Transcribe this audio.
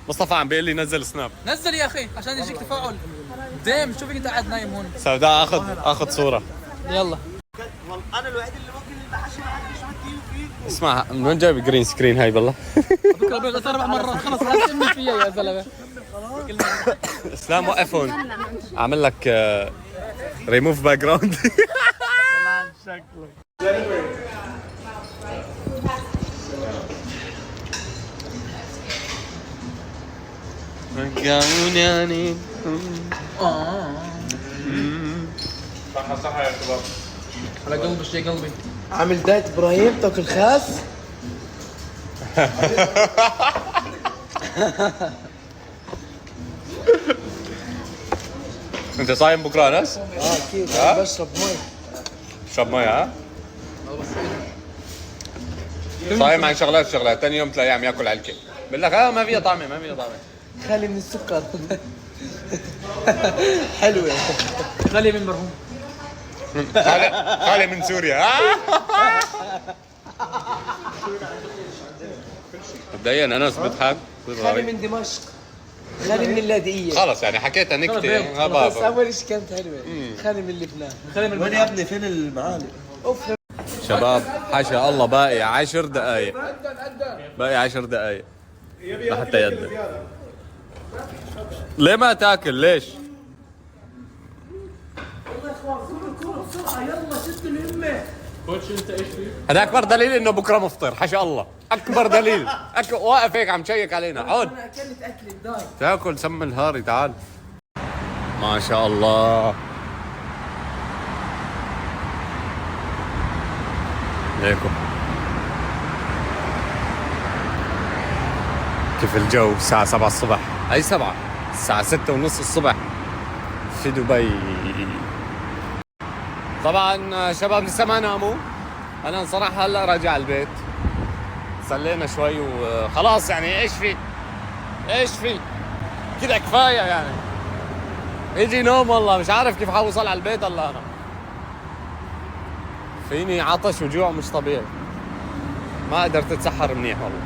مصطفى عم بيقول لي نزل سناب. نزل يا اخي عشان يجيك تفاعل. دايم شوفك انت قاعد نايم هون. سوداء اخذ صورة. يلا. انا الوحيد اللي ممكن المحاشي ما حدش مدي فيه. اسمع من وين جايب جرين سكرين هاي بالله؟ بكره بغلط 4 مرات خلص لا تسمي فيها يا زلمه. اسلام وقف هون. اعمل لك ريموف باك جراوند. صح يا شباب. على قلبي شيء قلبي. عامل دايت ابراهيم تاكل خاص. انت صايم بكره انس؟ اكيد بشرب مي. شرب مي ها؟ صايم عن شغلات ثاني يوم تلاقيه عم ياكل علكه. بقول لك ما فيها طعمه خالي من السكر. حلوه. خلي من مرحوم. خالي من سوريا. مبدئيا انس بضحك. خالي من دمشق. خالي من اللاذقيه. خلص يعني حكيتها نكته. بس اول شيء كانت حلوه. خالي من لبنان. خلي من وين يا ابني فين المعالم؟ شباب حاشا الله باقي 10 دقائق. باقي 10 دقائق لحتى يقدم. ليه ما تاكل ليش؟ هذا اكبر دليل انه بكره مفطر حاشا الله. اكبر دليل. واقف هيك عم تشيك علينا. عود انا اكلت اكل داي. تاكل سم الهاري. تعال ما شاء الله. ليكم كيف الجو الساعة 7 الصبح. أي 7؟ الساعة 6 ونص الصبح في دبي. طبعا شباب لسه ما ناموا. أنا صراحة هلا راجع البيت. صلينا شوي وخلاص يعني ايش في كده كفاية يعني. يجي نوم والله مش عارف كيف حوصل على البيت. الله أنا فيني عطش وجوع مش طبيعي. ما قدرت اتسحر منيح والله.